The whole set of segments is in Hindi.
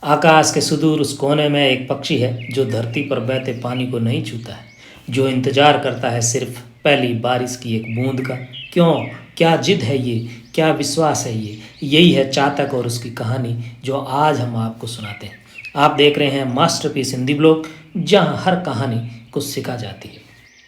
आकाश के सुदूर उस कोने में एक पक्षी है जो धरती पर बहते पानी को नहीं छूता है, जो इंतजार करता है सिर्फ पहली बारिश की एक बूंद का। क्यों? क्या जिद है ये, क्या विश्वास है ये? यही है चातक और उसकी कहानी जो आज हम आपको सुनाते हैं। आप देख रहे हैं मास्टरपीस हिंदी ब्लॉग, जहां हर कहानी कुछ सिखा जाती है।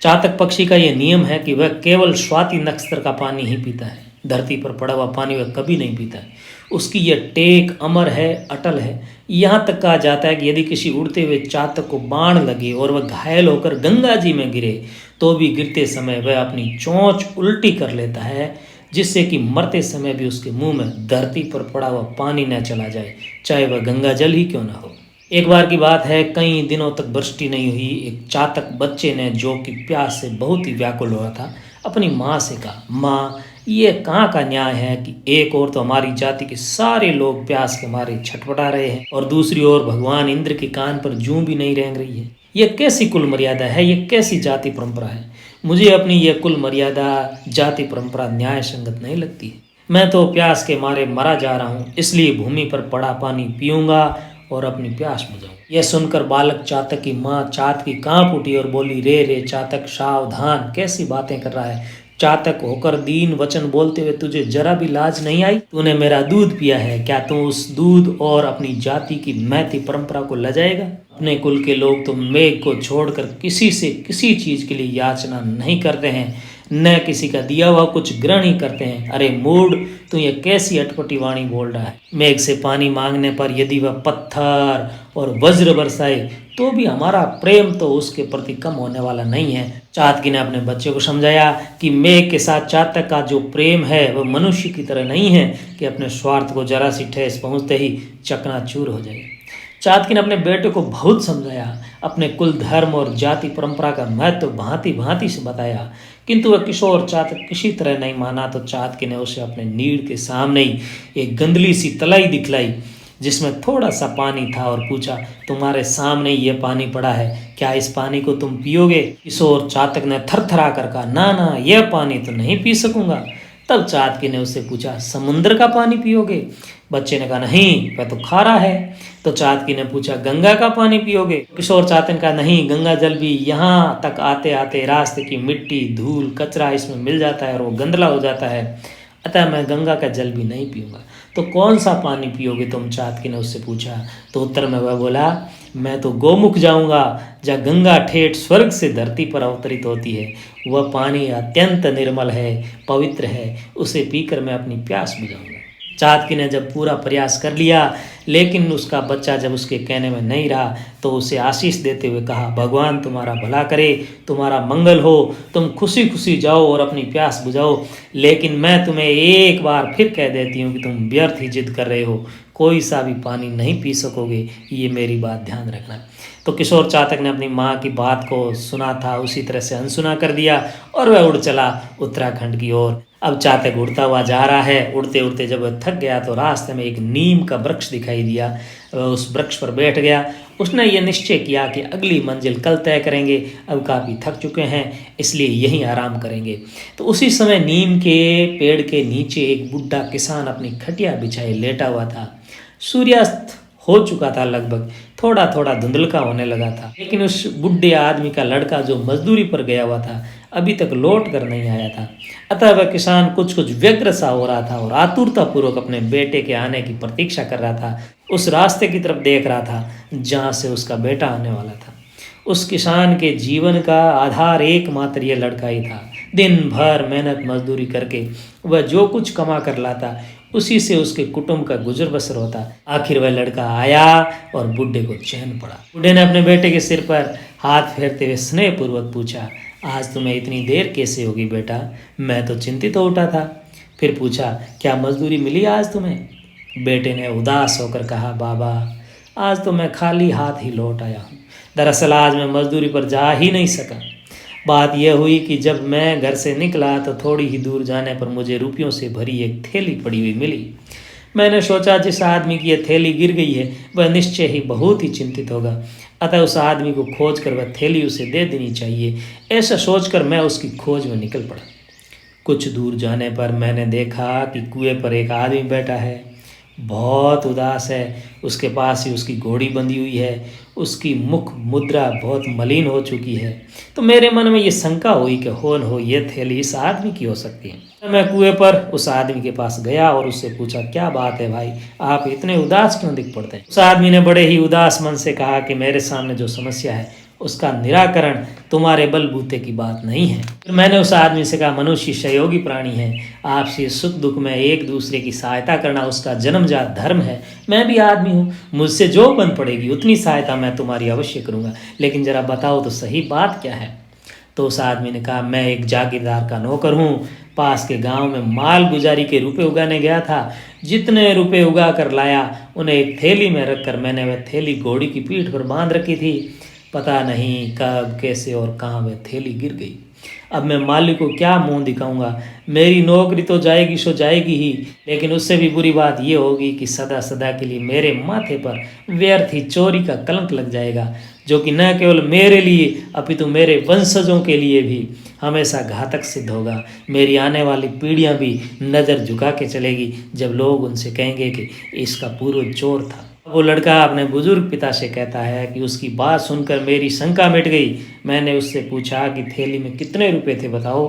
चातक पक्षी का ये नियम है कि वह केवल स्वाति नक्षत्र का पानी ही पीता है। धरती पर पड़ा हुआ पानी वह कभी नहीं पीता है। उसकी यह टेक अमर है, अटल है। यहाँ तक कहा जाता है कि यदि किसी उड़ते हुए चातक को बाण लगे और वह घायल होकर गंगा जी में गिरे, तो भी गिरते समय वह अपनी चोंच उल्टी कर लेता है, जिससे कि मरते समय भी उसके मुंह में धरती पर पड़ा हुआ पानी न चला जाए, चाहे वह गंगा जल ही क्यों ना हो। एक बार की बात है, कई दिनों तक वृष्टि नहीं हुई। एक चातक बच्चे ने, जो कि प्यास से बहुत ही व्याकुल हुआ था, अपनी माँ से कहा, माँ, ये कहाँ का न्याय है कि एक ओर तो हमारी जाति के सारे लोग प्यास के मारे छटपटा रहे हैं और दूसरी ओर भगवान इंद्र के कान पर जूं भी नहीं रेंग रही है। ये कैसी कुल मर्यादा है, ये कैसी जाति परंपरा है? मुझे अपनी ये कुल मर्यादा, जाति परंपरा न्याय संगत नहीं लगती है। मैं तो प्यास के मारे मरा जा रहा हूँ, इसलिए भूमि पर पड़ा पानी पीऊंगा और अपनी प्यास बुझाऊं। यह सुनकर बालक चातक की माँ चात की कांप उठी और बोली, रे रे चातक, सावधान, कैसी बातें कर रहा है? चातक होकर दीन वचन बोलते हुए तुझे जरा भी लाज नहीं आई? तूने मेरा दूध पिया है, क्या तू उस दूध और अपनी जाति की मैती परंपरा को लजाएगा? अपने कुल के लोग तो मेघ को छोड़कर किसी से किसी चीज के लिए याचना नहीं करते हैं, न किसी का दिया हुआ कुछ ग्रहण ही करते हैं। अरे मूढ़, तू ये कैसी अटपटी वाणी बोल रहा है? मेघ से पानी मांगने पर यदि वह पत्थर और वज्र बरसाए, तो भी हमारा प्रेम तो उसके प्रति कम होने वाला नहीं है। चातकी ने अपने बच्चे को समझाया कि मेघ के साथ चातक का जो प्रेम है वह मनुष्य की तरह नहीं है कि अपने स्वार्थ को जरा सी ठेस पहुंचते ही चकनाचूर हो जाए। चातकी ने अपने बेटे को बहुत समझाया, अपने कुल, धर्म और जाति परंपरा का महत्व भांति भांति से बताया, किंतु वह किशोर चातक किसी तरह नहीं माना। तो चातकी ने उसे अपने नीड़ के सामने ही एक गंदली सी तलाई दिखलाई, जिसमें थोड़ा सा पानी था, और पूछा, तुम्हारे सामने ये पानी पड़ा है, क्या इस पानी को तुम पियोगे? किशोर चातक ने थरथरा कर कहा, ना ना, यह पानी तो नहीं पी सकूंगा। तब चातकी ने उससे पूछा, समुद्र का पानी पियोगे? बच्चे ने कहा, नहीं, वह तो खारा है। तो चातकी ने पूछा, गंगा का पानी पियोगे? किशोर चातक ने कहा, नहीं, गंगा जल भी यहाँ तक आते आते रास्ते की मिट्टी, धूल, कचरा इसमें मिल जाता है और वो गंदला हो जाता है, अतः मैं गंगा का जल भी नहीं पीऊंगा। तो कौन सा पानी पियोगे तुम? चातकी ने उससे पूछा। तो उत्तर में वह बोला, मैं तो गोमुख जाऊंगा, जहाँ गंगा ठेठ स्वर्ग से धरती पर अवतरित होती है। वह पानी अत्यंत निर्मल है, पवित्र है, उसे पीकर मैं अपनी प्यास बुझाऊंगा। चातकी ने जब पूरा प्रयास कर लिया, लेकिन उसका बच्चा जब उसके कहने में नहीं रहा, तो उसे आशीष देते हुए कहा, भगवान तुम्हारा भला करे, तुम्हारा मंगल हो, तुम खुशी खुशी जाओ और अपनी प्यास बुझाओ। लेकिन मैं तुम्हें एक बार फिर कह देती हूँ कि तुम व्यर्थ ही जिद कर रहे हो, कोई सा भी पानी नहीं पी सकोगे, ये मेरी बात ध्यान रखना। तो किशोर चातक ने अपनी माँ की बात को सुना था, उसी तरह से अनसुना कर दिया और वह उड़ चला उत्तराखंड की ओर। अब चातक उड़ता हुआ जा रहा है। उड़ते उड़ते जब वह थक गया तो रास्ते में एक नीम का वृक्ष दिखाई दिया। वह उस वृक्ष पर बैठ गया। उसने ये निश्चय किया कि अगली मंजिल कल तय करेंगे, अब काफ़ी थक चुके हैं, इसलिए यहीं आराम करेंगे। तो उसी समय नीम के पेड़ के नीचे एक बुढ़ा किसान अपनी खटिया बिछाए लेटा हुआ था। सूर्यास्त हो चुका था, लगभग थोड़ा थोड़ा धुंधलका होने लगा था, लेकिन उस बुढ़े आदमी का लड़का जो मजदूरी पर गया हुआ था अभी तक लौट कर नहीं आया था। अतः वह किसान कुछ कुछ व्यग्र सा हो रहा था और आतुरता पूर्वक अपने बेटे के आने की प्रतीक्षा कर रहा था। उस रास्ते की तरफ देख रहा था जहाँ से उसका बेटा आने वाला था। उस किसान के जीवन का आधार एकमात्र ये लड़का ही था। दिन भर मेहनत मजदूरी करके वह जो कुछ कमा कर लाता, उसी से उसके कुटुंब का गुजर बसर होता। आखिर वह लड़का आया और बुढ़े को चैन पड़ा। बुढ़े ने अपने बेटे के सिर पर हाथ फेरते हुए स्नेहपूर्वक पूछा, आज तुम्हें इतनी देर कैसे होगी बेटा? मैं तो चिंतित हो उठा था। फिर पूछा, क्या मजदूरी मिली आज तुम्हें? बेटे ने उदास होकर कहा, बाबा, आज तो मैं खाली हाथ ही लौट आया हूँ। दरअसल आज मैं मजदूरी पर जा ही नहीं सका। बात यह हुई कि जब मैं घर से निकला तो थोड़ी ही दूर जाने पर मुझे रुपयों से भरी एक थैली पड़ी हुई मिली। मैंने सोचा जिस आदमी की यह थैली गिर गई है वह निश्चय ही बहुत ही चिंतित होगा, अतः उस आदमी को खोज कर वह थैली उसे दे देनी चाहिए। ऐसा सोचकर मैं उसकी खोज में निकल पड़ा। कुछ दूर जाने पर मैंने देखा कि कुएं पर एक आदमी बैठा है। बहुत उदास है, उसके पास ही उसकी घोड़ी बंधी हुई है, उसकी मुख मुद्रा बहुत मलिन हो चुकी है। तो मेरे मन में ये शंका हुई कि हो न हो ये थैली इस आदमी की हो सकती है। मैं कुएं पर उस आदमी के पास गया और उससे पूछा, क्या बात है भाई, आप इतने उदास क्यों दिख पड़ते हैं? उस आदमी ने बड़े ही उदास मन से कहा कि मेरे सामने जो समस्या है उसका निराकरण तुम्हारे बलबूते की बात नहीं है। फिर मैंने उस आदमी से कहा, मनुष्य सहयोगी प्राणी है, आपसे सुख दुख में एक दूसरे की सहायता करना उसका जन्मजात धर्म है। मैं भी आदमी हूँ, मुझसे जो बन पड़ेगी उतनी सहायता मैं तुम्हारी अवश्य करूँगा, लेकिन ज़रा बताओ तो सही बात क्या है? तो उस आदमी ने कहा, मैं एक जागीरदार का नौकर हूँ, पास के गांव में माल गुजारी के रुपए उगाने गया था। जितने रुपए उगा कर लाया उन्हें एक थैली में रखकर मैंने वह थैली घोड़ी की पीठ पर बांध रखी थी। पता नहीं कब कैसे और कहाँ वह थैली गिर गई। अब मैं मालिक को क्या मुंह दिखाऊंगा? मेरी नौकरी तो जाएगी सो जाएगी ही, लेकिन उससे भी बुरी बात यह होगी कि सदा सदा के लिए मेरे माथे पर व्यर्थ ही चोरी का कलंक लग जाएगा, जो कि न केवल मेरे लिए अपितु मेरे वंशजों के लिए भी हमेशा घातक सिद्ध होगा। मेरी आने वाली पीढ़ियां भी नज़र झुका के चलेगी जब लोग उनसे कहेंगे कि इसका पूर्वज चोर था। वो लड़का अपने बुजुर्ग पिता से कहता है कि उसकी बात सुनकर मेरी शंका मिट गई। मैंने उससे पूछा कि थैली में कितने रुपए थे बताओ?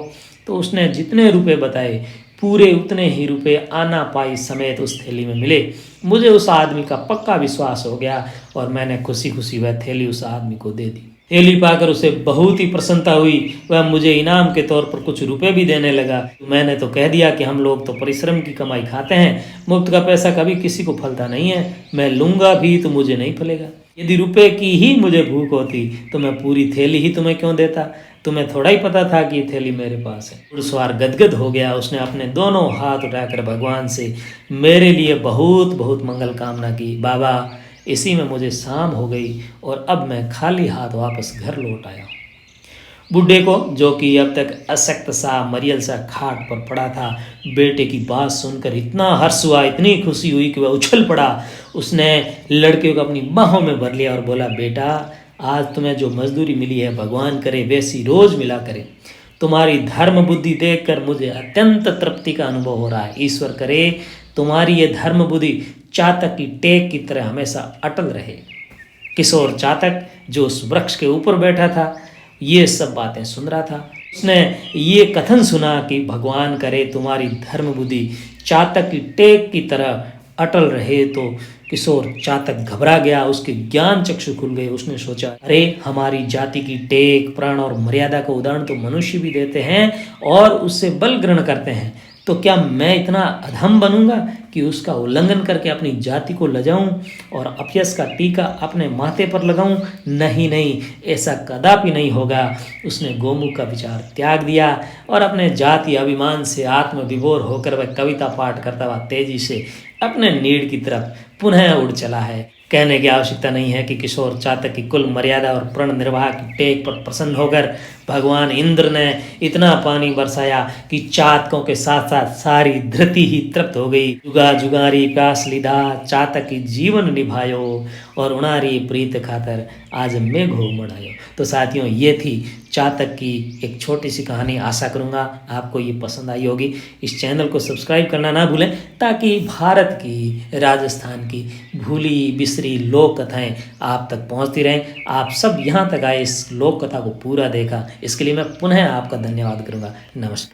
तो उसने जितने रुपए बताए पूरे उतने ही रुपए आना पाई समेत उस थैली में मिले। मुझे उस आदमी का पक्का विश्वास हो गया और मैंने खुशी खुशी वह थैली उस आदमी को दे दी। थैली पाकर उसे बहुत ही प्रसन्नता हुई। वह मुझे इनाम के तौर पर कुछ रुपए भी देने लगा। मैंने तो कह दिया कि हम लोग तो परिश्रम की कमाई खाते हैं, मुफ्त का पैसा कभी किसी को फलता नहीं है, मैं लूँगा भी तो मुझे नहीं फलेगा। यदि रुपए की ही मुझे भूख होती तो मैं पूरी थैली ही तुम्हें क्यों देता? तुम्हें थोड़ा ही पता था कि ये थैली मेरे पास है। घुड़सवार गदगद हो गया। उसने अपने दोनों हाथ उठाकर भगवान से मेरे लिए बहुत बहुत मंगल कामना की। बाबा, इसी में मुझे शाम हो गई और अब मैं खाली हाथ वापस घर लौट आया। बूढ़े को, जो कि अब तक अशक्त सा मरियल सा खाट पर पड़ा था, बेटे की बात सुनकर इतना हर्ष हुआ, इतनी खुशी हुई कि वह उछल पड़ा। उसने लड़के को अपनी बाहों में भर लिया और बोला, बेटा, आज तुम्हें जो मजदूरी मिली है भगवान करे वैसी रोज मिला करे। तुम्हारी धर्म बुद्धि देखकर मुझे अत्यंत तृप्ति का अनुभव हो रहा है। ईश्वर करे तुम्हारी ये धर्म बुद्धि चातक की टेक की तरह हमेशा अटल रहे। किशोर चातक जो उस वृक्ष के ऊपर बैठा था ये सब बातें सुन रहा था। उसने ये कथन सुना कि भगवान करे तुम्हारी धर्म बुद्धि चातक की टेक की तरह अटल रहे। तो किशोर चातक घबरा गया, उसके ज्ञान चक्षु खुल गए। उसने सोचा, अरे हमारी जाति की टेक, प्राण और मर्यादा का उदाहरण तो मनुष्य भी देते हैं और उससे बल ग्रहण करते हैं, तो क्या मैं इतना अधम बनूंगा कि उसका उल्लंघन करके अपनी जाति को लजाऊं और अपयश का टीका अपने माथे पर लगाऊं? नहीं नहीं, ऐसा कदापि नहीं होगा। उसने गोमुख का विचार त्याग दिया और अपने जाति अभिमान से आत्मविभोर होकर वह कविता पाठ करता हुआ तेजी से अपने नीड़ की तरफ पुनः उड़ चला है। कहने की आवश्यकता नहीं है कि किशोर चातक की कुल मर्यादा और प्रण निर्वाह की टेक पर प्रसन्न होकर भगवान इंद्र ने इतना पानी बरसाया कि चातकों के साथ साथ सारी धरती ही तृप्त हो गई। जुगा जुगारी प्यास लिधा चातक की जीवन निभायो और उणारी प्रीत खातर आज मेघ हो मढ़ायो। तो साथियों, ये थी चातक की एक छोटी सी कहानी। आशा करूँगा आपको ये पसंद आई होगी। इस चैनल को सब्सक्राइब करना ना भूलें ताकि भारत की, राजस्थान की भूली बिसरी लोक कथाएँ आप तक पहुँचती रहें। आप सब यहाँ तक आए, इस लोक कथा को पूरा देखा, इसके लिए मैं पुनः आपका धन्यवाद करूँगा। नमस्कार।